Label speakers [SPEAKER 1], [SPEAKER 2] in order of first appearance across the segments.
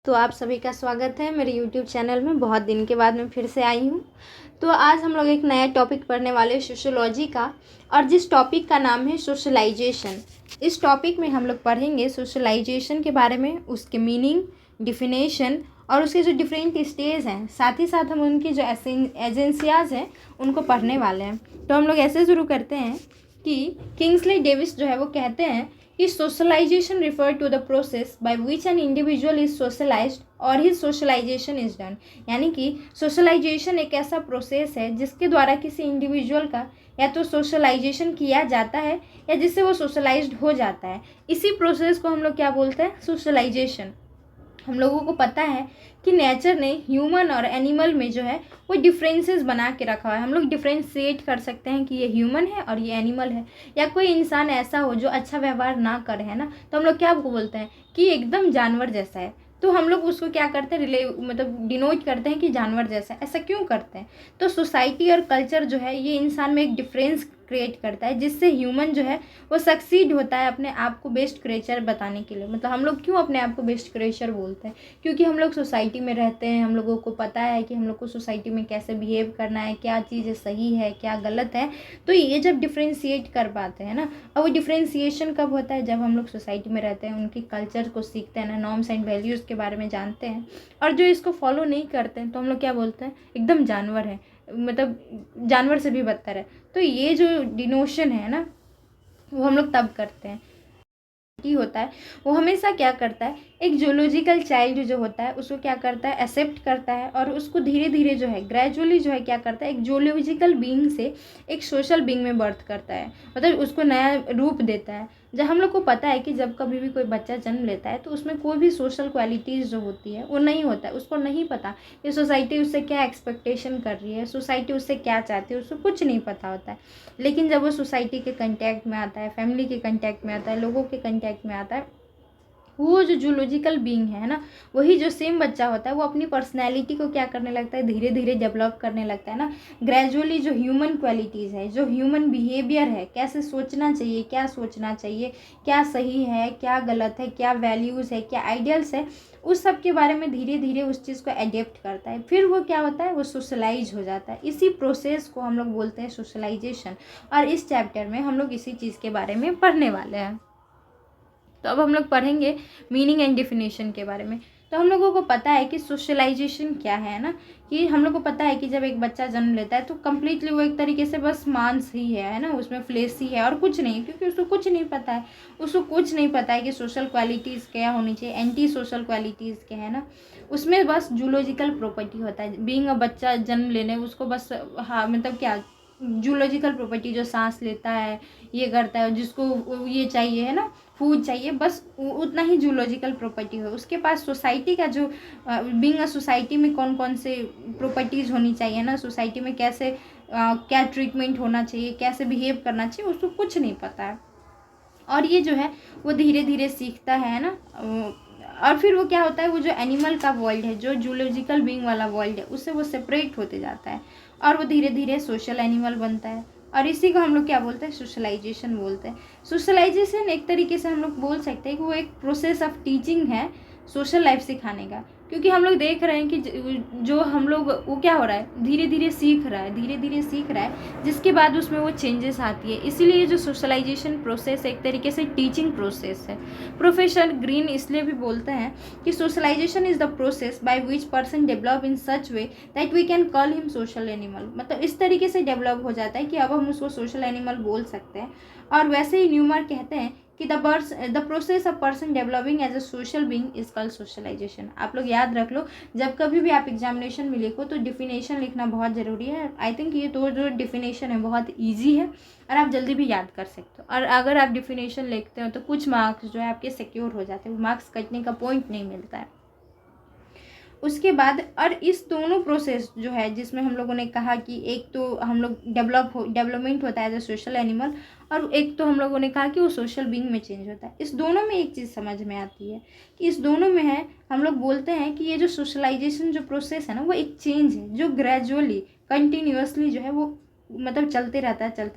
[SPEAKER 1] तो आप सभी का स्वागत है मेरे YouTube चैनल में। बहुत दिन के बाद मैं फिर से आई हूँ। तो आज हम लोग एक नया टॉपिक पढ़ने वाले हैं सोशियोलॉजी का, और जिस टॉपिक का नाम है सोशलाइजेशन। इस टॉपिक में हम लोग पढ़ेंगे सोशलाइजेशन के बारे में, उसके मीनिंग, डिफिनेशन और उसके जो डिफरेंट स्टेज हैं। साथ ही साथ हम उनकी जो एजेंसियाज हैं उनको पढ़ने वाले हैं। तो हम लोग ऐसे शुरू करते हैं कि किंग्सले डेविस जो है वो कहते हैं कि socialisation refer to the process by which an individual is socialised और हिज सोशलाइजेशन इज डन। यानी कि सोशलाइजेशन एक ऐसा प्रोसेस है जिसके द्वारा किसी इंडिविजुअल का या तो सोशलाइजेशन किया जाता है या जिससे वो सोशलाइज्ड हो जाता है। इसी प्रोसेस को हम लोग क्या बोलते हैं? सोशलाइजेशन। हम लोगों को पता है कि नेचर ने ह्यूमन और एनिमल में जो है वो डिफरेंसेस बना के रखा हुआ है। हम लोग डिफरेंशिएट कर सकते हैं कि ये ह्यूमन है और ये एनिमल है। या कोई इंसान ऐसा हो जो अच्छा व्यवहार ना करे, है ना, तो हम लोग क्या बोलते हैं कि एकदम जानवर जैसा है। तो हम लोग उसको क्या करते हैं, मतलब डिनोट करते हैं कि जानवर जैसा है। ऐसा क्यों करते हैं? तो सोसाइटी और कल्चर जो है ये इंसान में एक डिफरेंस क्रिएट करता है, जिससे ह्यूमन जो है वो सक्सीड होता है अपने आप को बेस्ट क्रिएचर बताने के लिए। मतलब हम लोग क्यों अपने आप को बेस्ट क्रिएचर बोलते हैं? क्योंकि हम लोग सोसाइटी में रहते हैं, हम लोगों को पता है कि हम लोग को सोसाइटी में कैसे बिहेव करना है, क्या चीज़ें सही है क्या गलत है। तो ये जब डिफ्रेंशिएट कर पाते हैं ना, और वो डिफ्रेंशिएशन कब होता है? जब हम लोग सोसाइटी में रहते हैं, उनकी कल्चर को सीखते हैं ना, नॉर्म्स एंड वैल्यूज़ के बारे में जानते हैं, और जो इसको फॉलो नहीं करते हैं तो हम लोग क्या बोलते हैं? एकदम जानवर है, मतलब जानवर से भी बदतर है। तो ये जो डिनोशन है ना, वो हम लोग तब करते हैं की होता है वो हमेशा क्या करता है, एक जूलॉजिकल चाइल्ड जो होता है उसको क्या करता है, एक्सेप्ट करता है, और उसको धीरे धीरे जो है ग्रेजुअली जो है क्या करता है, एक जूलॉजिकल बीइंग से एक सोशल बीइंग में बर्थ करता है, मतलब उसको नया रूप देता है। जब हम लोग को पता है कि जब कभी भी कोई बच्चा जन्म लेता है तो उसमें कोई भी सोशल क्वालिटीज़ जो होती है वो नहीं होता है। उसको नहीं पता कि सोसाइटी उससे क्या एक्सपेक्टेशन कर रही है, सोसाइटी उससे क्या चाहती है, उसको कुछ नहीं पता होता है। लेकिन जब वो सोसाइटी के कंटेक्ट में आता है, फैमिली के कंटेक्ट में आता है, लोगों के कंटेक्ट में आता है, वो जो जूलॉजिकल बीइंग है ना, वही जो सेम बच्चा होता है वो अपनी पर्सनैलिटी को क्या करने लगता है, धीरे धीरे डेवलप करने लगता है ना। ग्रेजुअली जो ह्यूमन क्वालिटीज़ है, जो ह्यूमन बिहेवियर है, कैसे सोचना चाहिए, क्या सोचना चाहिए, क्या सही है क्या गलत है, क्या वैल्यूज़ है, क्या आइडियल्स है, उस सब के बारे में धीरे धीरे उस चीज़ को एडेप्ट करता है। फिर वो क्या होता है, वो सोशलाइज हो जाता है। इसी प्रोसेस को हम लोग बोलते हैं सोशलाइजेशन, और इस चैप्टर में हम लोग इसी चीज़ के बारे में पढ़ने वाले हैं। तो अब हम लोग पढ़ेंगे मीनिंग एंड डिफिनेशन के बारे में। तो हम लोगों को पता है कि सोशलाइजेशन क्या है ना, कि हम लोग को पता है कि जब एक बच्चा जन्म लेता है तो कम्प्लीटली वो एक तरीके से बस मांस ही है ना, उसमें फ्लेश ही है और कुछ नहीं, क्योंकि उसको कुछ नहीं पता है। उसको कुछ नहीं पता है कि सोशल क्वालिटीज़ क्या होनी चाहिए, एंटी सोशल क्वालिटीज़ क्या है ना। उसमें बस जूलॉजिकल प्रॉपर्टी होता है, बीइंग अ बच्चा जन्म लेने उसको बस, हाँ मतलब क्या, जूलॉजिकल प्रॉपर्टी, जो सांस लेता है, ये करता है, जिसको ये चाहिए है ना, फूड चाहिए, बस उतना ही जूलॉजिकल प्रॉपर्टी हो उसके पास। सोसाइटी का जो बीइंग अ सोसाइटी में कौन कौन से प्रॉपर्टीज़ होनी चाहिए ना, सोसाइटी में कैसे क्या ट्रीटमेंट होना चाहिए, कैसे बिहेव करना चाहिए, उसको कुछ नहीं पता है। और ये जो है वो धीरे धीरे सीखता है ना, और फिर वो क्या होता है, वो जो एनिमल का वर्ल्ड है, जो जूलॉजिकल बीइंग वाला वर्ल्ड है, उससे वो सेपरेट होते जाता है और वो धीरे धीरे सोशल एनिमल बनता है। और इसी को हम लोग क्या बोलते हैं, सोशलाइजेशन बोलते हैं। सोशलाइजेशन एक तरीके से हम लोग बोल सकते हैं कि वो एक प्रोसेस ऑफ टीचिंग है, सोशल लाइफ सिखाने का। क्योंकि हम लोग देख रहे हैं कि जो हम लोग, वो क्या हो रहा है, धीरे धीरे सीख रहा है, धीरे धीरे सीख रहा है, जिसके बाद उसमें वो चेंजेस आती है। इसीलिए जो सोशलाइजेशन प्रोसेस एक तरीके से टीचिंग प्रोसेस है। प्रोफेसर ग्रीन इसलिए भी बोलते हैं कि socialisation is the process by which person develop in such way that we can call him social animal. मतलब इस तरीके से डेवलप हो जाता है कि अब हम उसको सोशल एनिमल बोल सकते हैं। और वैसे ही न्यूमर कहते हैं कि the process of person developing as a social being is called socialisation. आप लोग याद रख लो, जब कभी भी आप एग्जामिनेशन में लिखो तो डिफिनेशन लिखना बहुत ज़रूरी है। आई थिंक ये दो जो डिफिनेशन है बहुत ईजी है और आप जल्दी भी याद कर सकते हो। और अगर आप डिफिनेशन लिखते हो तो कुछ मार्क्स जो है आपके सिक्योर हो जाते हैं, मार्क्स कटने का पॉइंट नहीं मिलता है उसके बाद। और इस दोनों प्रोसेस जो है, जिसमें हम लोगों ने कहा कि एक तो हम लोग डेवलपमेंट होता है एज ए सोशल एनिमल, और एक तो हम लोगों ने कहा कि वो सोशल बीइंग में चेंज होता है। इस दोनों में एक चीज़ समझ में आती है कि इस दोनों में है, हम लोग बोलते हैं कि ये जो सोशलाइजेशन जो प्रोसेस है ना, वो एक चेंज है जो ग्रेजुअली कंटिन्यूअसली जो है वो मतलब चलता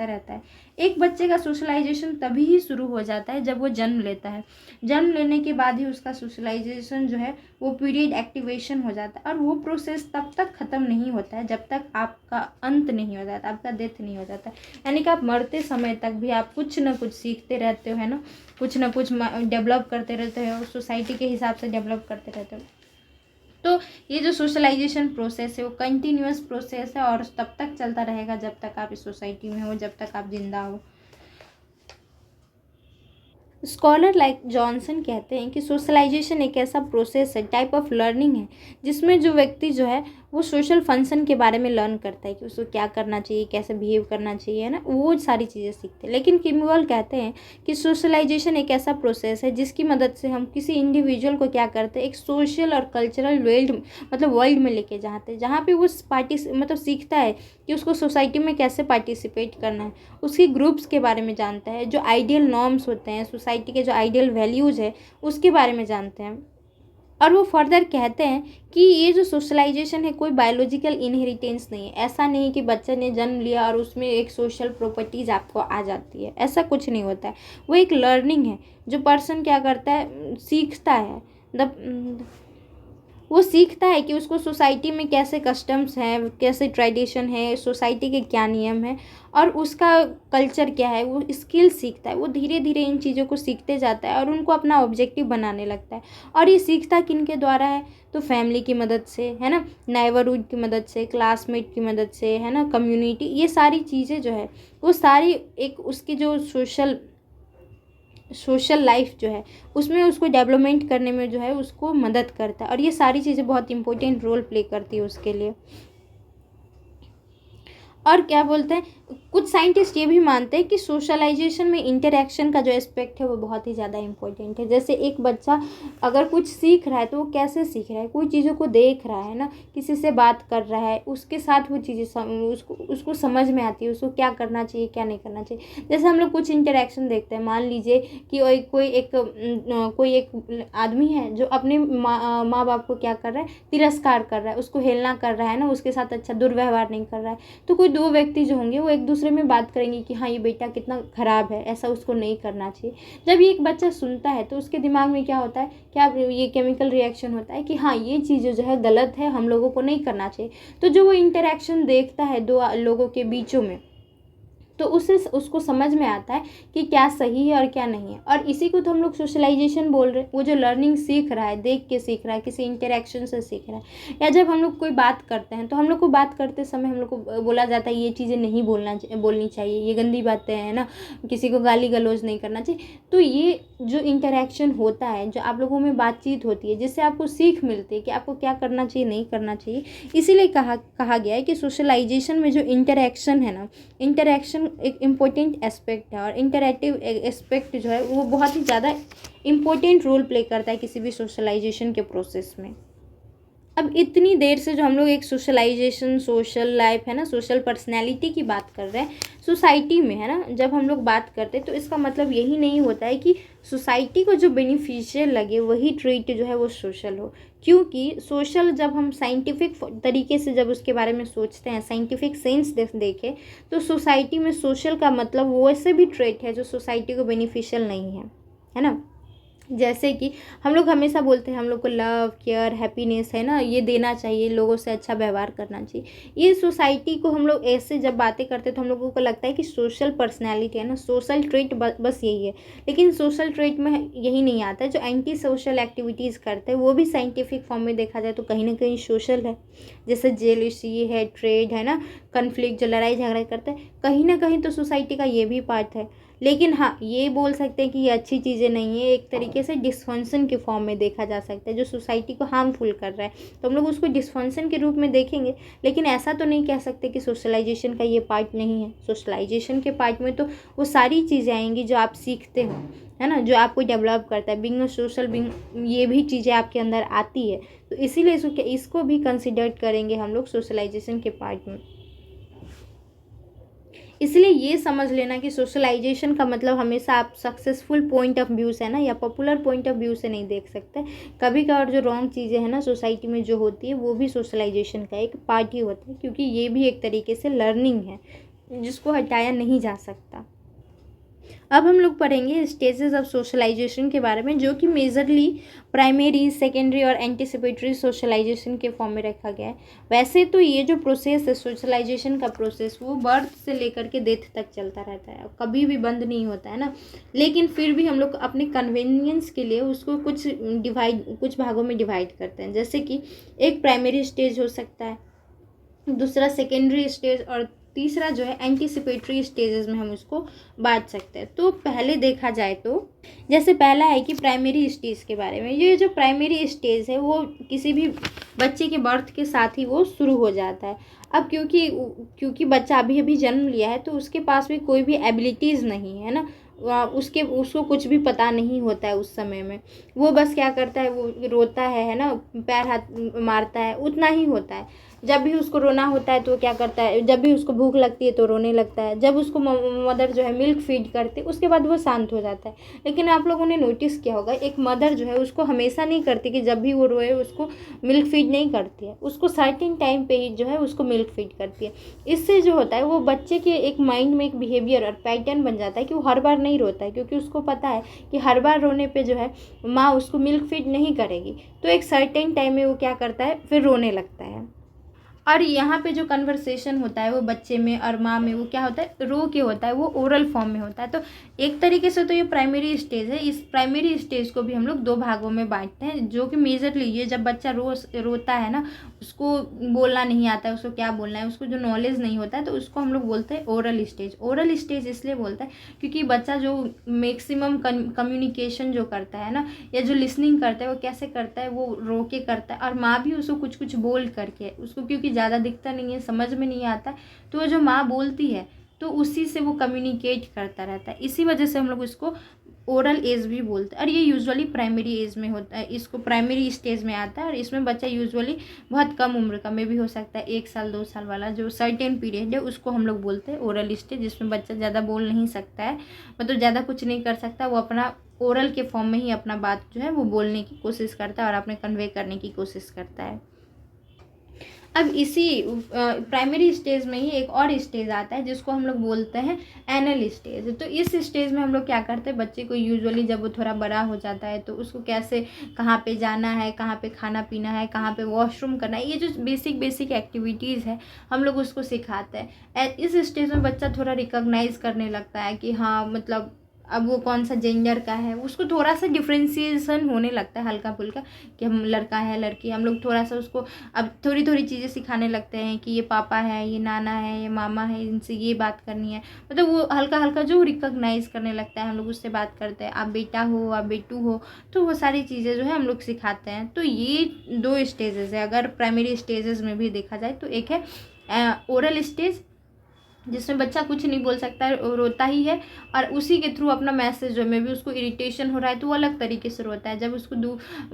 [SPEAKER 1] रहता है। एक बच्चे का सोशलाइजेशन तभी ही शुरू हो जाता है जब वो जन्म लेता है। जन्म लेने के बाद ही उसका सोशलाइजेशन जो है वो पीरियड एक्टिवेशन हो जाता है, और वो प्रोसेस तब तक ख़त्म नहीं होता है जब तक आपका अंत नहीं हो जाता, आपका डेथ नहीं हो जाता। यानी कि आप मरते समय तक भी आप कुछ ना कुछ सीखते रहते हो, है ना, कुछ ना कुछ डेवलप करते रहते हो, सोसाइटी के हिसाब से डेवलप करते रहते हो। तो ये जो सोशलाइजेशन प्रोसेस है वो कंटिन्यूअस प्रोसेस है, और तब तक चलता रहेगा जब तक आप इस सोसाइटी में हो, जब तक आप जिंदा हो। स्कॉलर लाइक जॉनसन कहते हैं कि सोशलाइजेशन एक ऐसा प्रोसेस है, टाइप ऑफ लर्निंग है, जिसमें जो व्यक्ति जो है वो सोशल फंक्शन के बारे में लर्न करता है कि उसको क्या करना चाहिए, कैसे बिहेव करना चाहिए, है ना, वो सारी चीज़ें सीखते हैं। लेकिन किमवल कहते हैं कि सोशलाइजेशन एक ऐसा प्रोसेस है जिसकी मदद से हम किसी इंडिविजुअल को क्या करते हैं, एक सोशल और कल्चरल वर्ल्ड में लेके जाते हैं, जहाँ पे वो मतलब सीखता है कि उसको सोसाइटी में कैसे पार्टिसिपेट करना है, उसकी ग्रुप्स के बारे में जानता है, जो आइडियल नॉर्म्स होते हैं सोसाइटी के, जो आइडियल वैल्यूज़ है उसके बारे में जानते हैं। और वो फर्दर कहते हैं कि ये जो सोशलाइजेशन है कोई बायोलॉजिकल इनहेरिटेंस नहीं है। ऐसा नहीं कि बच्चे ने जन्म लिया और उसमें एक सोशल प्रॉपर्टीज़ आपको आ जाती है, ऐसा कुछ नहीं होता है। वो एक लर्निंग है, जो पर्सन क्या करता है, सीखता है। वो सीखता है कि उसको सोसाइटी में कैसे कस्टम्स हैं, कैसे ट्रेडिशन है, सोसाइटी के क्या नियम हैं, और उसका कल्चर क्या है, वो स्किल सीखता है। वो धीरे धीरे इन चीज़ों को सीखते जाता है और उनको अपना ऑब्जेक्टिव बनाने लगता है। और ये सीखता किन के द्वारा है, तो फैमिली की मदद से, है ना, नेबरहुड की मदद से, क्लासमेट की मदद से, है ना, कम्युनिटी, ये सारी चीज़ें जो है वो सारी एक उसकी जो सोशल लाइफ जो है उसमें उसको डेवलपमेंट करने में जो है उसको मदद करता है। और ये सारी चीज़ें बहुत इंपॉर्टेंट रोल प्ले करती है उसके लिए। और क्या बोलते हैं, कुछ साइंटिस्ट ये भी मानते हैं कि सोशलाइजेशन में इंटरेक्शन का जो एस्पेक्ट है वो बहुत ही ज़्यादा इंपॉर्टेंट है। जैसे एक बच्चा अगर कुछ सीख रहा है तो वो कैसे सीख रहा है, कोई चीज़ों को देख रहा है ना, किसी से बात कर रहा है, उसके साथ वो चीज़ें उसको समझ में आती है, उसको क्या करना चाहिए क्या नहीं करना चाहिए। जैसे हम लोग कुछ इंटरेक्शन देखते हैं, मान लीजिए कि कोई एक आदमी है जो अपने माँ बाप को क्या कर रहा है, तिरस्कार कर रहा है, उसको हेलना कर रहा है ना, उसके साथ अच्छा दुर्व्यवहार नहीं कर रहा है। तो कोई दो व्यक्ति जो होंगे वो एक दूसरे में बात करेंगे कि हाँ ये बेटा कितना ख़राब है, ऐसा उसको नहीं करना चाहिए। जब ये एक बच्चा सुनता है तो उसके दिमाग में क्या होता है, क्या ये केमिकल रिएक्शन होता है कि हाँ ये चीज़ जो है गलत है, हम लोगों को नहीं करना चाहिए। तो जो वो इंटरेक्शन देखता है दो लोगों के बीचों में, तो उसको समझ में आता है कि क्या सही है और क्या नहीं है। और इसी को तो हम लोग सोशलाइजेशन बोल रहे हैं। वो जो लर्निंग सीख रहा है, देख के सीख रहा है, किसी इंटरेक्शन से सीख रहा है। या जब हम लोग कोई बात करते हैं तो हम लोग को बात करते समय हम लोग को बोला जाता है ये चीज़ें नहीं बोलनी चाहिए, ये गंदी बातें हैं ना, किसी को गाली गलौज नहीं करना चाहिए। तो ये जो इंटरेक्शन होता है, जो आप लोगों में बातचीत होती है, जिससे आपको सीख मिलती है कि आपको क्या करना चाहिए नहीं करना चाहिए। इसीलिए कहा गया है कि सोशलाइजेशन में जो इंटरेक्शन है ना, इंटरेक्शन एक इम्पोर्टेंट एस्पेक्ट है। और इंटरेक्टिव एस्पेक्ट जो है वो बहुत ही ज़्यादा इम्पोर्टेंट रोल प्ले करता है किसी भी सोशलाइजेशन के प्रोसेस में। अब इतनी देर से जो हम लोग एक सोशलाइजेशन, सोशल लाइफ, है ना, सोशल पर्सनैलिटी की बात कर रहे हैं सोसाइटी में, है ना, जब हम लोग बात करते हैं तो इसका मतलब यही नहीं होता है कि सोसाइटी को जो बेनिफिशियल लगे वही ट्रीट जो है वो सोशल हो। क्योंकि सोशल जब हम साइंटिफिक तरीके से जब उसके बारे में सोचते हैं, साइंटिफिक सेंस देखें, तो सोसाइटी में सोशल का मतलब वैसे भी ट्रेट है जो सोसाइटी को बेनिफिशियल नहीं है ना। जैसे कि हम लोग हमेशा बोलते हैं हम लोग को लव, केयर, हैप्पीनेस, है ना, ये देना चाहिए, लोगों से अच्छा व्यवहार करना चाहिए। ये सोसाइटी को हम लोग ऐसे जब बातें करते हैं तो हम लोगों को लगता है कि सोशल पर्सनैलिटी है ना, सोशल ट्रेट बस यही है। लेकिन सोशल ट्रेट में यही नहीं आता है। जो एंटी सोशल एक्टिविटीज़ करते हैं वो भी साइंटिफिक फॉर्म में देखा जाए तो कहीं ना कहीं सोशल है। जैसे जेलसी है, ट्रेड है ना, कन्फ्लिक्ट, जो लड़ाई झगड़ा करते हैं, कहीं ना कहीं तो सोसाइटी का ये भी पार्ट है। लेकिन हाँ, ये बोल सकते हैं कि ये अच्छी चीज़ें नहीं है, एक तरीके से डिस्फंक्शन के फॉर्म में देखा जा सकता है जो सोसाइटी को हार्मफुल कर रहा है, तो हम लोग उसको डिस्फंक्शन के रूप में देखेंगे। लेकिन ऐसा तो नहीं कह सकते कि सोशलाइजेशन का ये पार्ट नहीं है। सोशलाइजेशन के पार्ट में तो वो सारी चीज़ें आएंगी जो आप सीखते हो, है ना, जो आपको डेवलप करता है। बीइंग सोशल बीइंग, ये भी चीज़ें आपके अंदर आती है, तो इसीलिए इसको भी कंसिडर करेंगे हम लोग सोशलाइजेशन के पार्ट में। इसलिए ये समझ लेना कि सोशलाइजेशन का मतलब हमेशा आप सक्सेसफुल पॉइंट ऑफ व्यू से, है ना, या पॉपुलर पॉइंट ऑफ व्यू से नहीं देख सकते। कभी कभार जो रॉन्ग चीज़ें हैं ना सोसाइटी में जो होती है वो भी सोशलाइजेशन का एक पार्ट ही होता है, क्योंकि ये भी एक तरीके से लर्निंग है। जिसको हटाया नहीं जा सकता। अब हम लोग पढ़ेंगे स्टेजेस ऑफ सोशलाइजेशन के बारे में, जो कि मेजरली प्राइमरी, सेकेंडरी और एंटिसिपेटरी सोशलाइजेशन के फॉर्म में रखा गया है। वैसे तो ये जो प्रोसेस है सोशलाइजेशन का प्रोसेस, वो बर्थ से लेकर के डेथ तक चलता रहता है, कभी भी बंद नहीं होता है ना। लेकिन फिर भी हम लोग अपने कन्वीनियंस के लिए उसको कुछ भागों में डिवाइड करते हैं। जैसे कि एक प्राइमरी स्टेज हो सकता है, दूसरा सेकेंडरी स्टेज, और तीसरा जो है एंटीसिपेटरी स्टेजेस में हम उसको बांट सकते हैं। तो पहले देखा जाए तो जैसे पहला है कि प्राइमरी स्टेज के बारे में। ये जो प्राइमरी स्टेज है वो किसी भी बच्चे के बर्थ के साथ ही वो शुरू हो जाता है। अब क्योंकि बच्चा अभी अभी जन्म लिया है तो उसके पास भी कोई भी एबिलिटीज़ नहीं है ना, उसको कुछ भी पता नहीं होता है उस समय में। वो बस क्या करता है, वो रोता है ना, पैर हाथ मारता है, उतना ही होता है। जब भी उसको रोना होता है तो क्या करता है, जब भी उसको भूख लगती है तो रोने लगता है। जब उसको मदर जो है मिल्क फीड करते उसके बाद वो शांत हो जाता है। लेकिन आप लोगों ने नोटिस किया होगा, एक मदर जो है उसको हमेशा नहीं करती कि जब भी वो रोए उसको मिल्क फीड नहीं करती है, उसको सर्टेन टाइम पे ही जो है उसको मिल्क फीड करती है। इससे जो होता है वो बच्चे के एक माइंड में एक बिहेवियर और पैटर्न बन जाता है कि वो हर बार नहीं रोता है, क्योंकि उसको पता है कि हर बार रोने पे जो है माँ उसको मिल्क फीड नहीं करेगी। तो एक सर्टेन टाइम में वो क्या करता है, फिर रोने लगता है। और यहाँ पे जो कन्वर्सेशन होता है वो बच्चे में और माँ में, वो क्या होता है, रो के होता है, वो ओरल फॉर्म में होता है। तो एक तरीके से तो ये प्राइमरी स्टेज है। इस प्राइमरी स्टेज को भी हम लोग दो भागों में बांटते हैं, जो कि मेजरली ये जब बच्चा रोता है ना, उसको बोलना नहीं आता है, उसको क्या बोलना है, उसको जो नॉलेज नहीं होता है, तो उसको हम लोग बोलते हैं ओरल स्टेज। ओरल स्टेज इसलिए बोलते हैं क्योंकि बच्चा जो मैक्सिमम कम्युनिकेशन जो करता है ना, या जो लिसनिंग करता है वो कैसे करता है, वो रो के करता है। और माँ भी उसको कुछ कुछ बोल करके, उसको क्योंकि ज़्यादा दिखता नहीं है, समझ में नहीं आता, तो जो माँ बोलती है तो उसी से वो कम्युनिकेट करता रहता है। इसी वजह से हम लोग इसको ओरल एज भी बोलते हैं। और ये यूजुअली प्राइमरी एज में होता है, इसको प्राइमरी स्टेज में आता है। और इसमें बच्चा यूजुअली बहुत कम उम्र का में भी हो सकता है, 1 साल 2 साल वाला जो सर्टेन पीरियड है उसको हम लोग बोलते हैं ओरल स्टेज, जिसमें बच्चा ज़्यादा बोल नहीं सकता है, मतलब ज़्यादा कुछ नहीं कर सकता, वो अपना ओरल के फॉर्म में ही अपना बात जो है वो बोलने की कोशिश करता है और अपने कन्वे करने की कोशिश करता है। अब इसी प्राइमरी स्टेज में ही एक और स्टेज आता है जिसको हम लोग बोलते हैं एनल स्टेज। तो इस स्टेज में हम लोग क्या करते हैं, बच्चे को यूजुअली जब वो थोड़ा बड़ा हो जाता है तो उसको कैसे, कहाँ पे जाना है, कहाँ पे खाना पीना है, कहाँ पे वॉशरूम करना है, ये जो बेसिक एक्टिविटीज़ है हम लोग उसको सिखाते हैं। इस स्टेज में बच्चा थोड़ा रिकॉग्नाइज करने लगता है कि हाँ, मतलब अब वो कौन सा जेंडर का है, उसको थोड़ा सा डिफ्रेंशिएशन होने लगता है हल्का फुल्का, कि हम लड़का है लड़की। हम लोग थोड़ा सा उसको अब थोड़ी थोड़ी चीज़ें सिखाने लगते हैं कि ये पापा है, ये नाना है, ये मामा है, इनसे ये बात करनी है। मतलब वो हल्का हल्का जो रिकॉग्नाइज करने लगता है, हम लोग उससे बात करते हैं, आप बेटा हो, आप बेटू हो, तो वो सारी चीज़ें जो है हम लोग सिखाते हैं। तो ये 2 स्टेजेस है अगर प्राइमरी स्टेजेस में भी देखा जाए तो। एक है ओरल स्टेज जिसमें बच्चा कुछ नहीं बोल सकता है, रोता ही है, और उसी के थ्रू अपना मैसेज जो में भी उसको इरिटेशन हो रहा है तो वो अलग तरीके से रोता है, जब उसको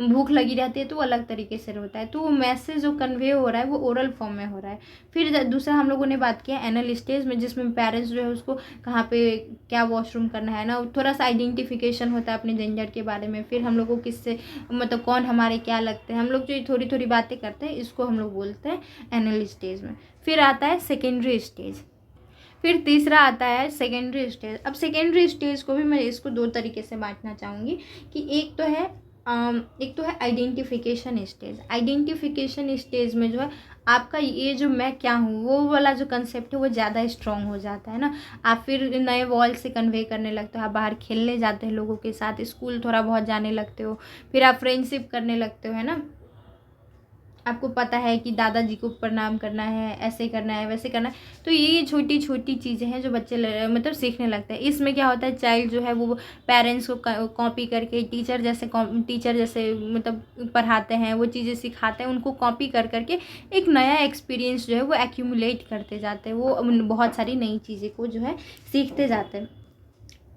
[SPEAKER 1] भूख लगी रहती है तो वो अलग तरीके से रोता है। तो वो मैसेज जो कन्वे हो रहा है वो ओरल फॉर्म में हो रहा है। फिर दूसरा हम लोगों ने बात किया एनल स्टेज में, जिसमें पेरेंट्स जो है उसको कहाँ पे क्या वॉशरूम करना है ना, थोड़ा सा आइडेंटिफिकेशन होता है अपने जेंडर के बारे में। फिर हम लोग को किससे, मतलब कौन हमारे क्या लगते हैं, हम लोग जो थोड़ी थोड़ी बातें करते हैं, इसको हम लोग बोलते हैं एनल स्टेज में। फिर आता है सेकेंडरी स्टेज, फिर तीसरा आता है सेकेंडरी स्टेज। अब सेकेंडरी स्टेज को भी मैं इसको 2 तरीके से बांटना चाहूँगी कि एक तो है आइडेंटिफिकेशन स्टेज। आइडेंटिफिकेशन स्टेज में जो है आपका ये जो मैं क्या हूँ वो वाला जो कंसेप्ट है वो ज़्यादा स्ट्रॉन्ग हो जाता है ना। आप फिर नए वॉल से कन्वे करने लगते हो, आप बाहर खेलने जाते हैं लोगों के साथ, स्कूल थोड़ा बहुत जाने लगते हो, फिर आप फ्रेंडशिप करने लगते हो, है ना। आपको पता है कि दादाजी को प्रणाम करना है, ऐसे करना है, वैसे करना है। तो ये छोटी छोटी चीज़ें हैं जो बच्चे मतलब सीखने लगते हैं। इसमें क्या होता है, चाइल्ड जो है वो पेरेंट्स को कॉपी करके टीचर जैसे मतलब पढ़ाते हैं, वो चीज़ें सिखाते हैं, उनको कॉपी कर करके एक नया एक्सपीरियंस जो है वो एक्यूमुलेट करते जाते हैं, वो बहुत सारी नई चीज़ें को जो है सीखते जाते हैं।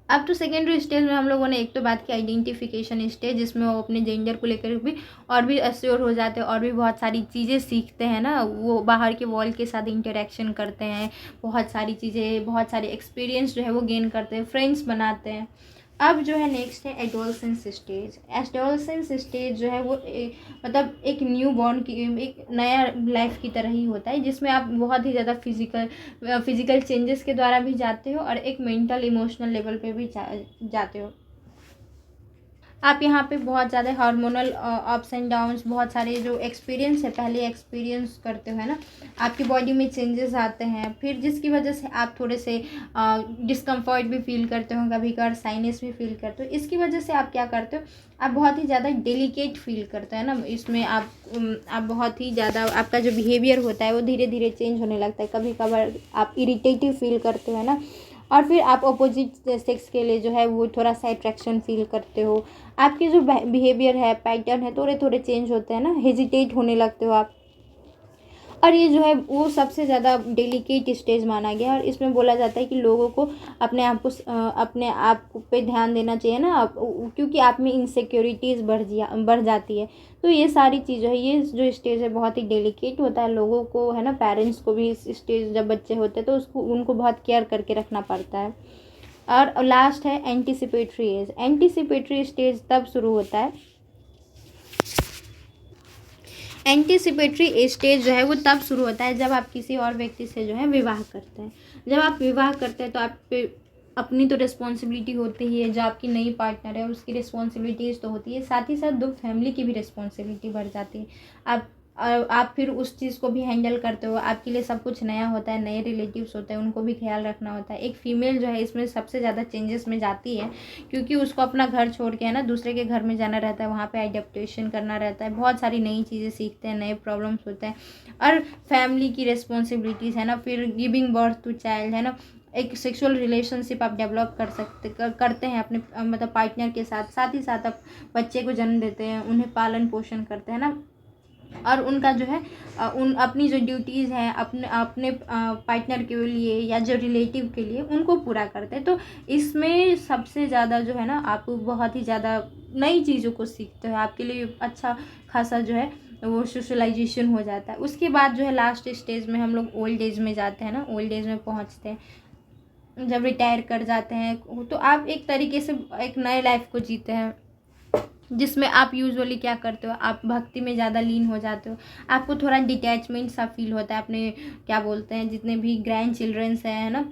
[SPEAKER 1] अब तो सेकेंडरी स्टेज में हम लोगों ने एक तो बात की आइडेंटिफिकेशन स्टेज, जिसमें वो अपने जेंडर को लेकर भी और भी एश्योर हो जाते हैं और भी बहुत सारी चीज़ें सीखते हैं ना। वो बाहर के वर्ल्ड के साथ इंटरेक्शन करते हैं, बहुत सारी चीज़ें, बहुत सारे एक्सपीरियंस जो है वो गेन करते हैं, फ्रेंड्स बनाते हैं। अब जो है नेक्स्ट है एडोलसेंस स्टेज। एडोलसेंस स्टेज जो है वो मतलब एक न्यू बॉर्न की एक नया लाइफ की तरह ही होता है, जिसमें आप बहुत ही ज़्यादा फिजिकल चेंजेस के द्वारा भी जाते हो और एक मेंटल इमोशनल लेवल पे भी जाते हो। आप यहाँ पे बहुत ज़्यादा हार्मोनल अप्स एंड डाउन्स, बहुत सारे जो एक्सपीरियंस है पहले एक्सपीरियंस करते हो, है ना। आपकी बॉडी में चेंजेस आते हैं, फिर जिसकी वजह से आप थोड़े से डिस्कम्फर्ट भी फील करते हो, कभी कभार साइनस भी फील करते हो। इसकी वजह से आप क्या करते हो, आप बहुत ही ज़्यादा डेलिकेट फील करते हैं ना। इसमें आप बहुत ही ज़्यादा, आपका जो बिहेवियर होता है वो धीरे धीरे चेंज होने लगता है। कभी कभार आप इरिटेटिव फील करते हो, है ना। और फिर आप अपोजिट सेक्स के लिए जो है वो थोड़ा सा अट्रैक्शन फील करते हो। आपके जो बिहेवियर है, पैटर्न है, थोड़े थोड़े चेंज होते हैं ना, हेजिटेट होने लगते हो आप। और ये जो है वो सबसे ज़्यादा डेलिकेट स्टेज माना गया है। और इसमें बोला जाता है कि लोगों को अपने आप पे ध्यान देना चाहिए ना, क्योंकि आप में इनसिक्योरिटीज़ बढ़ जाती है। तो ये सारी चीज़ें है, ये जो स्टेज है बहुत ही डेलिकेट होता है। लोगों को, है ना, पेरेंट्स को भी इस स्टेज, जब बच्चे होते हैं तो उनको बहुत केयर करके रखना पड़ता है। और लास्ट है एंटीसिपेटरी एज। एंटीसिपेटरी स्टेज तब शुरू होता है, एंटीसिपेटरी स्टेज जो है वो तब शुरू होता है जब आप किसी और व्यक्ति से जो है विवाह करते हैं। जब आप विवाह करते हैं तो आप पे अपनी तो रिस्पॉन्सिबिलिटी होती ही है, जो आपकी नई पार्टनर है उसकी रिस्पॉन्सिबिलिटीज़ तो होती है, साथ ही साथ दो फैमिली की भी रिस्पॉन्सिबिलिटी बढ़ जाती है। आप आप फिर उस चीज़ को भी हैंडल करते हो, आपके लिए सब कुछ नया होता है, नए रिलेटिव्स होते हैं, उनको भी ख्याल रखना होता है। एक फ़ीमेल जो है इसमें सबसे ज़्यादा चेंजेस में जाती है, क्योंकि उसको अपना घर छोड़ के, है ना, दूसरे के घर में जाना रहता है, वहाँ पे एडेप्टेशन करना रहता है, बहुत सारी नई चीज़ें सीखते हैं, नए प्रॉब्लम्स होते हैं। और फैमिली की रिस्पॉन्सिबिलिटीज़, है ना, फिर गिविंग बर्थ टू चाइल्ड, है ना, एक सेक्सुअल रिलेशनशिप आप डेवलप करते हैं अपने मतलब पार्टनर के साथ। साथ ही साथ आप बच्चे को जन्म देते हैं, उन्हें पालन पोषण करते हैं ना। और उनका जो है उन अपनी जो ड्यूटीज़ हैं अपने अपने पार्टनर के लिए या जो रिलेटिव के लिए, उनको पूरा करते हैं। तो इसमें सबसे ज़्यादा जो है ना, आप बहुत ही ज़्यादा नई चीज़ों को सीखते हो, आपके लिए अच्छा खासा जो है वो सोशलाइजेशन हो जाता है। उसके बाद जो है लास्ट स्टेज में हम लोग ओल्ड एज में जाते हैं ना, ओल्ड एज में पहुंचते हैं, जब रिटायर कर जाते हैं तो आप एक तरीके से एक नए लाइफ को जीते हैं, जिसमें आप यूजुअली क्या करते हो, आप भक्ति में ज़्यादा लीन हो जाते हो। आपको थोड़ा डिटैचमेंट सा फील होता है अपने, क्या बोलते हैं, जितने भी ग्रैंड चिल्ड्रंस हैं ना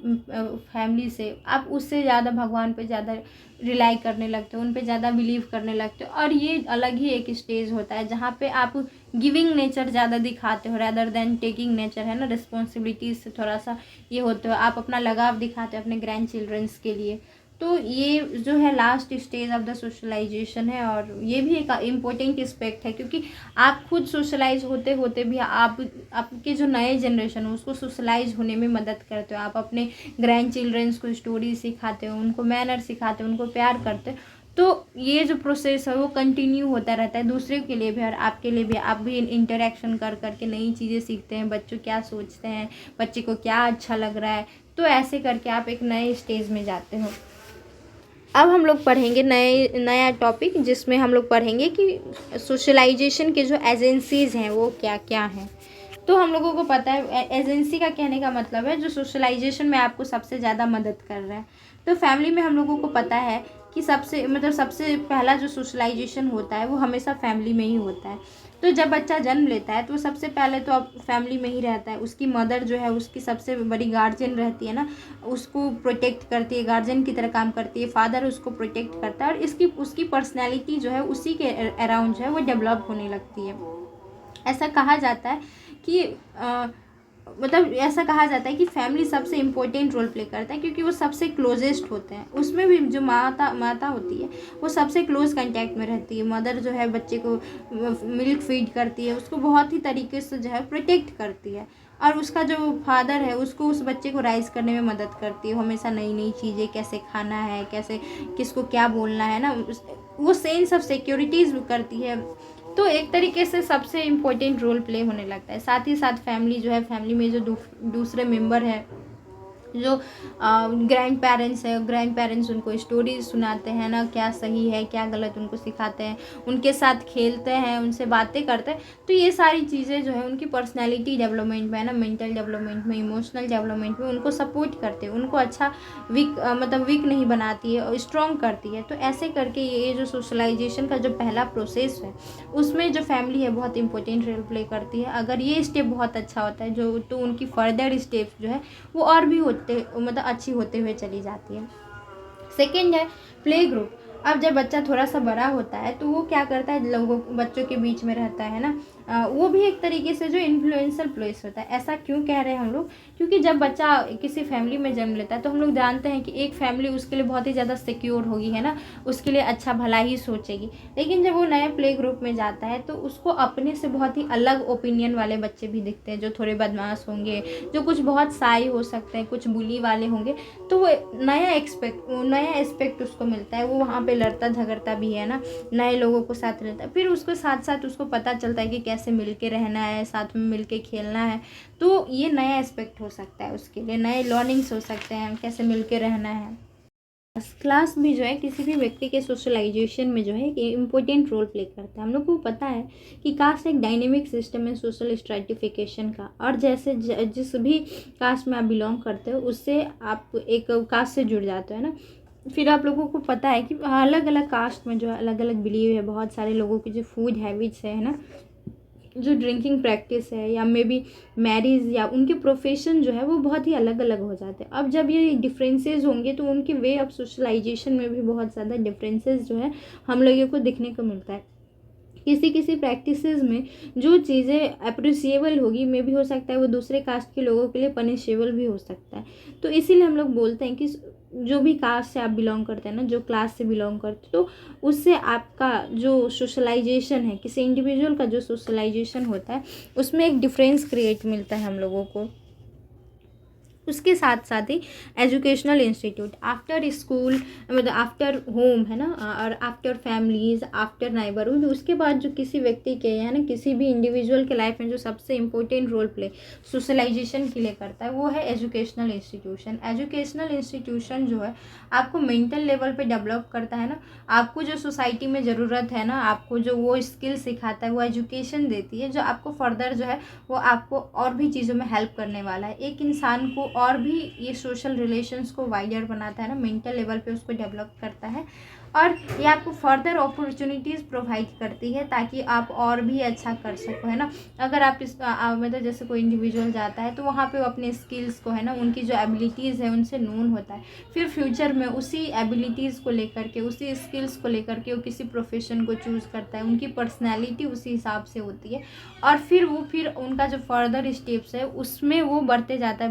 [SPEAKER 1] फैमिली से, आप उससे ज़्यादा भगवान पे ज़्यादा रिलाई करने लगते हो, उन पे ज़्यादा बिलीव करने लगते हो। और ये अलग ही एक स्टेज होता है जहाँ पे आप गिविंग नेचर ज़्यादा दिखाते हो रैदर देन टेकिंग नेचर, है ना। रिस्पॉन्सिबिलिटीज़ से थोड़ा सा ये होते हो, आप अपना लगाव दिखाते हो अपने ग्रैंड चिल्ड्रंस के लिए। तो ये जो है last stage of the socialisation है। और ये भी एक इम्पोर्टेंट एस्पेक्ट है, क्योंकि आप खुद सोशलाइज होते होते भी आपके जो नए जनरेशन हो उसको सोशलाइज होने में मदद करते हो। आप अपने ग्रैंड चिल्ड्रंस को स्टोरी सिखाते हो, उनको मैनर सिखाते हो, उनको प्यार करते हो। तो ये जो प्रोसेस है वो कंटिन्यू होता रहता है, दूसरे के लिए भी और आपके लिए भी। आप भी इंटरेक्शन कर करके नई चीज़ें सीखते हैं, बच्चों क्या सोचते हैं, बच्चे को क्या अच्छा लग रहा है। तो ऐसे करके आप एक नए स्टेज में जाते हो। अब हम लोग पढ़ेंगे नया टॉपिक, जिसमें हम लोग पढ़ेंगे कि सोशलाइजेशन के जो एजेंसीज़ हैं वो क्या क्या हैं। तो हम लोगों को पता है एजेंसी का कहने का मतलब है जो सोशलाइजेशन में आपको सबसे ज़्यादा मदद कर रहा है। तो फैमिली में हम लोगों को पता है कि सबसे पहला जो सोशलाइजेशन होता है वो हमेशा फैमिली में ही होता है। तो जब बच्चा जन्म लेता है तो सबसे पहले तो अब फैमिली में ही रहता है। उसकी मदर जो है उसकी सबसे बड़ी गार्जियन रहती है ना, उसको प्रोटेक्ट करती है, गार्जियन की तरह काम करती है। फादर उसको प्रोटेक्ट करता है और उसकी पर्सनैलिटी जो है उसी के अराउंड जो है वो डेवलप होने लगती है। ऐसा कहा जाता है कि मतलब ऐसा कहा जाता है कि फैमिली सबसे इम्पोर्टेंट रोल प्ले करता है, क्योंकि वो सबसे क्लोजेस्ट होते हैं। उसमें भी जो माता होती है वो सबसे क्लोज कांटेक्ट में रहती है। मदर जो है बच्चे को मिल्क फीड करती है, उसको बहुत ही तरीके से जो है प्रोटेक्ट करती है। और उसका जो फादर है उसको उस बच्चे को राइज करने में मदद करती है, हमेशा नई नई चीज़ें, कैसे खाना है, कैसे किसको क्या बोलना है ना, वो सेंस ऑफ सिक्योरिटीज़ करती है। तो एक तरीके से सबसे इम्पोर्टेंट रोल प्ले होने लगता है। साथ ही साथ फैमिली जो है, फैमिली में जो दूसरे मेंबर है, जो ग्रैंड पेरेंट्स है, ग्रैंड पेरेंट्स उनको स्टोरीज सुनाते हैं ना, क्या सही है क्या गलत उनको सिखाते हैं, उनके साथ खेलते हैं, उनसे बातें करते हैं। तो ये सारी चीज़ें जो है उनकी पर्सनैलिटी डेवलपमेंट में है ना, मेंटल डेवलपमेंट में, इमोशनल डेवलपमेंट में उनको सपोर्ट करते हैं, उनको अच्छा मतलब वीक नहीं बनाती है और स्ट्रॉन्ग करती है। तो ऐसे करके ये जो सोशलाइजेशन का जो पहला प्रोसेस है उसमें जो फैमिली है बहुत इंपॉर्टेंट रोल प्ले करती है। अगर ये स्टेप बहुत अच्छा होता है जो, तो उनकी फर्दर स्टेप्स जो है वो और भी होते मतलब अच्छी होते हुए चली जाती है। सेकेंड है प्ले ग्रुप। अब जब बच्चा थोड़ा सा बड़ा होता है तो वो क्या करता है, बच्चों के बीच में रहता है ना, वो भी एक तरीके से जो इन्फ्लुएंसर प्लेस होता है। ऐसा क्यों कह रहे हैं हम लोग, क्योंकि जब बच्चा किसी फैमिली में जन्म लेता है तो हम लोग जानते हैं कि एक फैमिली उसके लिए बहुत ही ज़्यादा सिक्योर होगी, है ना, उसके लिए अच्छा भला ही सोचेगी। लेकिन जब वो नए प्ले ग्रुप में जाता है तो उसको अपने से बहुत ही अलग ओपिनियन वाले बच्चे भी दिखते हैं, जो थोड़े बदमाश होंगे, जो कुछ बहुत साई हो सकते हैं, कुछ बुली वाले होंगे। तो वो नया एस्पेक्ट उसको मिलता है, वो वहाँ पे लड़ता झगड़ता भी है ना, नए लोगों को साथ रहता है। फिर उसको साथ साथ उसको पता चलता है कि कैसे मिल के रहना है, साथ में मिल के खेलना है। तो ये नया एस्पेक्ट हो सकता है उसके लिए, नए लर्निंग्स हो सकते हैं, कैसे मिल के रहना है। क्लास भी जो है किसी भी व्यक्ति के सोशलाइजेशन में जो है एक इम्पोर्टेंट रोल प्ले करता है। हम लोग को पता है कि कास्ट एक डायनेमिक सिस्टम है सोशल स्ट्रेटिफिकेशन का, और जैसे जिस भी कास्ट में आप बिलोंग करते हो उससे आप एक कास्ट से जुड़ जाते हो, है ना। फिर आप लोगों को पता है कि अलग अलग कास्ट में जो है अलग अलग बिलीव है, बहुत सारे लोगों की जो फूड हैबिट्स है ना, जो ड्रिंकिंग प्रैक्टिस है, या मे बी मैरिज या उनके प्रोफेशन जो है वो बहुत ही अलग अलग हो जाते हैं। अब जब ये डिफरेंसेस होंगे तो उनके वे ऑफ सोशलाइजेशन में भी बहुत ज़्यादा डिफरेंसेस जो है हम लोगों को देखने को मिलता है। किसी किसी प्रैक्टिसेस में जो चीज़ें अप्रिसिएबल होगी, मे भी हो सकता है वो दूसरे कास्ट के लोगों के लिए पनिशेबल भी हो सकता है। तो इसीलिए हम लोग बोलते हैं कि जो भी कास्ट से आप बिलोंग करते हैं ना, जो क्लास से बिलोंग करते, तो उससे आपका जो सोशलाइजेशन है, किसी इंडिविजुअल का जो सोशलाइजेशन होता है उसमें एक डिफरेंस क्रिएट मिलता है हम लोगों को। उसके साथ साथ ही एजुकेशनल इंस्टीट्यूट आफ्टर स्कूल, मतलब आफ्टर होम, है ना, और आफ्टर फैमिलीज, आफ्टर नाइबरहुड, उसके बाद जो किसी व्यक्ति के या ना किसी भी इंडिविजुअल के लाइफ में जो सबसे इम्पोर्टेंट रोल प्ले सोशलाइजेशन के लिए करता है वो है एजुकेशनल इंस्टीट्यूशन। एजुकेशनल इंस्टीट्यूशन जो है आपको मेंटल लेवल पे डेवलप करता है ना, आपको जो सोसाइटी में ज़रूरत है ना, आपको जो वो स्किल सिखाता है, वो एजुकेशन देती है जो आपको फर्दर जो है वो आपको और भी चीज़ों में हेल्प करने वाला है। एक इंसान को और भी ये सोशल रिलेशंस को वाइडर बनाता है ना, मेंटल लेवल पे उसको डेवलप करता है, और ये आपको फर्दर अपॉर्चुनिटीज़ प्रोवाइड करती है ताकि आप और भी अच्छा कर सको, है ना। अगर आप इस मतलब जैसे कोई इंडिविजुअल जाता है तो वहाँ पे वो अपने स्किल्स को, है ना, उनकी जो एबिलिटीज़ है उनसे नोन होता है। फिर फ्यूचर में उसी एबिलिटीज़ को लेकर के, उसी स्किल्स को लेकर के वो किसी प्रोफेशन को चूज़ करता है, उनकी पर्सनैलिटी उसी हिसाब से होती है, और फिर उनका जो फर्दर स्टेप्स है उसमें वो बढ़ते जाता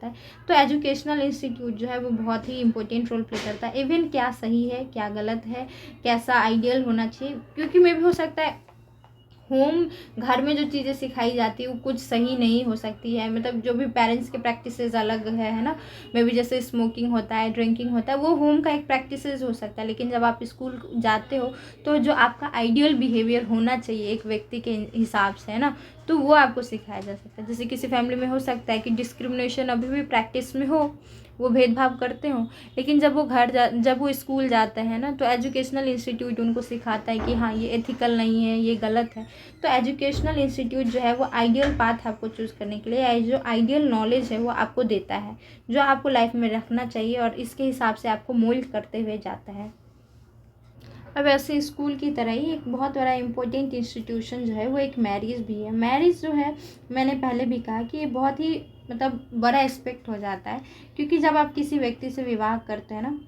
[SPEAKER 1] है। तो एजुकेशनल इंस्टीट्यूट जो है वो बहुत ही इंपॉर्टेंट रोल प्ले करता है। इवन क्या सही है क्या गलत है, कैसा आइडियल होना चाहिए, क्योंकि मे भी हो सकता है होम, घर में जो चीज़ें सिखाई जाती है वो कुछ सही नहीं हो सकती है, मतलब जो भी पेरेंट्स के प्रैक्टिसेस अलग है ना, मे भी जैसे स्मोकिंग होता है, ड्रिंकिंग होता है, वो होम का एक प्रैक्टिसेस हो सकता है। लेकिन जब आप स्कूल जाते हो तो जो आपका आइडियल बिहेवियर होना चाहिए एक व्यक्ति के हिसाब से, है ना, तो वो आपको सिखाया जा सकता है। जैसे किसी फैमिली में हो सकता है कि डिस्क्रिमिनेशन अभी भी प्रैक्टिस में हो, वो भेदभाव करते हो, लेकिन जब वो स्कूल जाते हैं ना तो एजुकेशनल इंस्टीट्यूट उनको सिखाता है कि हाँ ये एथिकल नहीं है, ये गलत है। तो एजुकेशनल इंस्टीट्यूट जो है वो आइडियल पाथ आपको चूज़ करने के लिए, जो आइडियल नॉलेज है वो आपको देता है, जो आपको लाइफ में रखना चाहिए, और इसके हिसाब से आपको मोल्ड करते हुए जाता है। अब ऐसे स्कूल की तरह ही एक बहुत बड़ा इम्पोर्टेंट इंस्टीट्यूशन जो है वो एक मैरिज भी है। मैरिज जो है, मैंने पहले भी कहा कि ये बहुत ही मतलब बड़ा एस्पेक्ट हो जाता है, क्योंकि जब आप किसी व्यक्ति से विवाह करते हैं ना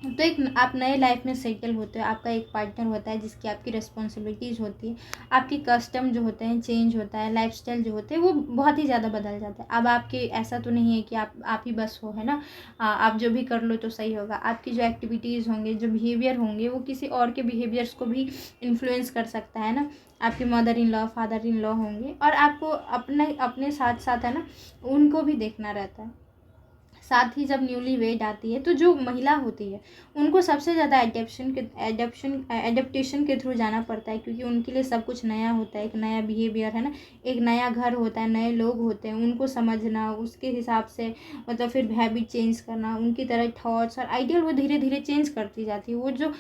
[SPEAKER 1] तो एक आप नए लाइफ में सेटल होते हो, आपका एक पार्टनर होता है जिसकी आपकी रिस्पॉन्सिबिलिटीज़ होती है, आपकी कस्टम जो होते हैं चेंज होता है, लाइफस्टाइल जो होते हैं वो बहुत ही ज़्यादा बदल जाता है। अब आपके ऐसा तो नहीं है कि आप ही बस हो, है ना, आप जो भी कर लो तो सही होगा। आपकी जो एक्टिविटीज़ होंगे, जो बिहेवियर होंगे, वो किसी और के बिहेवियर्स को भी इन्फ्लुएंस कर सकता है ना। आपके mother in law, father in law होंगे, और आपको अपने साथ साथ, है ना, उनको भी देखना रहता है। साथ ही जब न्यूली वेड आती है तो जो महिला होती है उनको सबसे ज़्यादा एडेप्टेशन के थ्रू जाना पड़ता है, क्योंकि उनके लिए सब कुछ नया होता है, एक नया बिहेवियर है ना, एक नया घर होता है, नए लोग होते हैं, उनको समझना, उसके हिसाब से मतलब फिर हैबिट चेंज करना, उनकी तरह थॉट्स और आइडियल वो धीरे धीरे चेंज करती जाती है। वो जो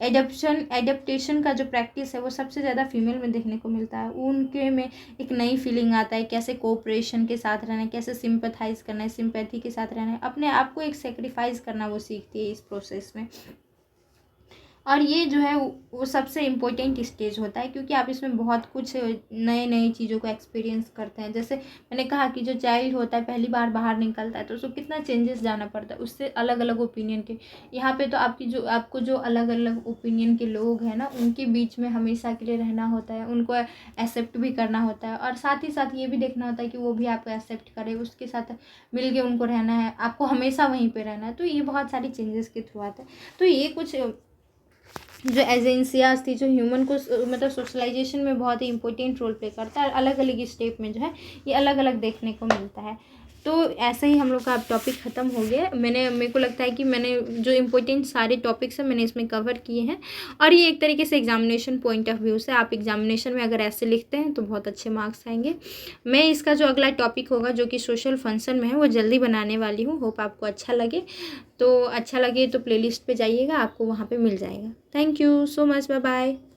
[SPEAKER 1] एडेप्टेशन का जो प्रैक्टिस है वो सबसे ज़्यादा फीमेल में देखने को मिलता है। उनके में एक नई फीलिंग आता है, कैसे कोऑपरेशन के साथ रहना है, कैसे सिंपैथाइज करना है, सिंपैथी के साथ रहना है, अपने आप को एक सेक्रीफाइस करना वो सीखती है इस प्रोसेस में। और ये जो है वो सबसे इम्पोर्टेंट स्टेज होता है, क्योंकि आप इसमें बहुत कुछ नए नई चीज़ों को एक्सपीरियंस करते हैं। जैसे मैंने कहा कि जो चाइल्ड होता है पहली बार बाहर निकलता है तो उसको कितना चेंजेस जाना पड़ता है, उससे अलग अलग ओपिनियन के। यहाँ पे तो आपको जो अलग अलग ओपिनियन के लोग हैं ना उनके बीच में हमेशा के लिए रहना होता है, उनको एक्सेप्ट भी करना होता है, और साथ ही साथ ये भी देखना होता है कि वो भी आपको एक्सेप्ट करे, उसके साथ मिल के उनको रहना है, आपको हमेशा वहीं पर रहना है। तो ये बहुत सारी चेंजेस के थ्रू आता है। तो ये कुछ जो एजेंसियाज थी जो ह्यूमन को मतलब सोशलाइजेशन में बहुत ही इंपॉर्टेंट रोल प्ले करता है, अलग अलग स्टेप में जो है ये अलग अलग देखने को मिलता है। तो ऐसे ही हम लोग का अब टॉपिक ख़त्म हो गया। मेरे को लगता है कि मैंने जो इम्पोर्टेंट सारे टॉपिक्स हैं मैंने इसमें कवर किए हैं, और ये एक तरीके से एग्जामिनेशन पॉइंट ऑफ व्यू से आप एग्जामिनेशन में अगर ऐसे लिखते हैं तो बहुत अच्छे मार्क्स आएंगे। मैं इसका जो अगला टॉपिक होगा जो कि सोशल फंक्शन में है वो जल्दी बनाने वाली हूँ। होप आपको अच्छा लगे, तो अच्छा लगे तो प्लेलिस्ट पे जाइएगा, आपको वहाँ पे मिल जाएगा। Thank you so much, bye bye.